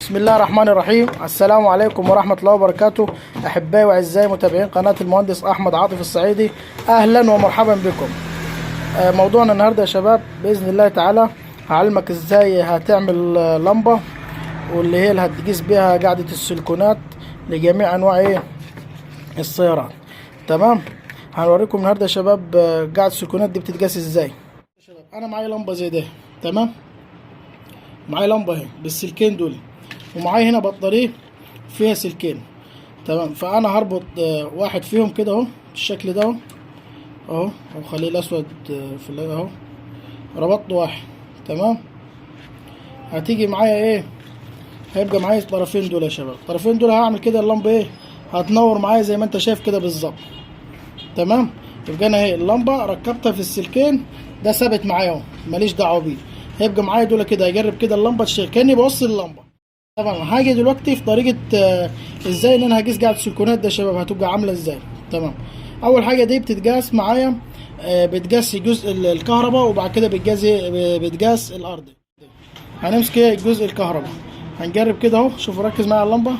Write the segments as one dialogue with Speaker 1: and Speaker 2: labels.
Speaker 1: بسم الله الرحمن الرحيم. السلام عليكم ورحمة الله وبركاته. أحبائي وأعزائي متابعين قناة المهندس أحمد عاطف الصعيدي، أهلا ومرحبا بكم. موضوعنا النهاردة يا شباب بإذن الله تعالى هعلمك إزاي هتعمل لمبة، واللي هي اللي هتقيس بيها قاعدة السلكونات لجميع أنواع السيارات. تمام، هنوريكم النهاردة يا شباب قاعدة السلكونات دي بتتقاس إزاي. أنا معايا لمبة زي ده، تمام، معايا لمبة اهي بالسلكين دول، ومعايا هنا بطارية فيها سلكين، تمام. فانا هربط واحد فيهم كده اهو بالشكل ده اهو، او خليه الاسود في اهو، ربطت واحد، تمام. هتيجي معايا ايه، هيبقى معايا الطرفين دول يا شباب. الطرفين دول هعمل كده اللمبة ايه، هتنور معايا زي ما انت شايف كده بالظبط، تمام. يبقى انا اهي اللمبة ركبتها في السلكين، ده ثابت معايا اهو ماليش دعوة بيه. هيبقى معايا دول كده، هجرب كده اللمبة تشتغل كأني بوصل اللمبة. طبعا هاجي دلوقتي في طريقة ازاي ان انا هقيس قاعدة السلكونات ده يا شباب، هتبقى عاملة ازاي. تمام، اول حاجة دي بتتقاس معايا، بتقاس جزء الكهرباء، وبعد كده بتقاس الارض. هنمسك ايه جزء الكهرباء، هنجرب كده اهو. شوفوا ركز معايا اللمبة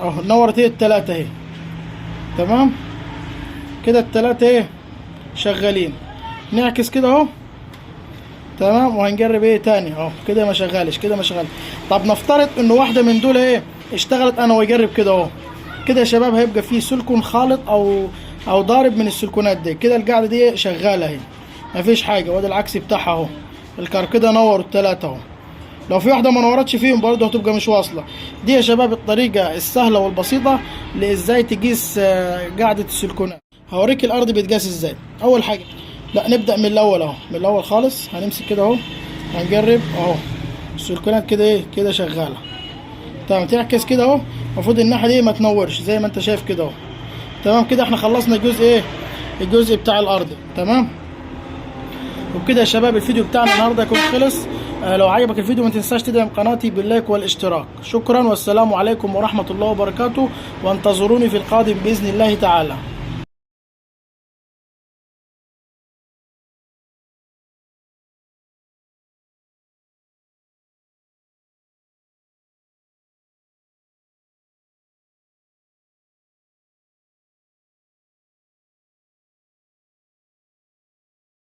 Speaker 1: اهو، نورت ايه التلاتة اهي، تمام كده التلاتة ايه شغالين. نعكس كده اهو، تمام. وهنجرب ايه تاني اهو، كده ما شغالش، كده ما شغال. طب نفترض ان واحده من دول ايه اشتغلت، انا واجرب كده اهو. كده يا شباب هيبقى فيه سلكون خالط او ضارب من السلكونات دي. كده القاعده دي شغاله اهي، مفيش حاجه. وده العكس بتاعها اهو، كده نور التلاته اهو. لو في واحده ما نورتش فيهم برضه هتبقى مش واصله. دي يا شباب الطريقه السهله والبسيطه لازاي تقيس قاعده السلكونات. هوريك الارض بيتقاس ازاي. اول حاجه، لا نبدأ من الأول أهو، من الأول خالص. هنمسك كده أهو، هنجرب أهو السلكونات كده إيه كده شغالة، تمام. تعكس كده أهو، المفروض الناحية دي ما تنورش زي ما أنت شايف كده أهو، تمام. كده إحنا خلصنا الجزء إيه، الجزء بتاع الأرض، تمام. وبكده يا شباب الفيديو بتاعنا النهارده يكون خلص. لو عجبك الفيديو ما تنساش تدعم قناتي باللايك والاشتراك. شكرا والسلام عليكم ورحمة الله وبركاته، وانتظروني في القادم بإذن الله تعالى.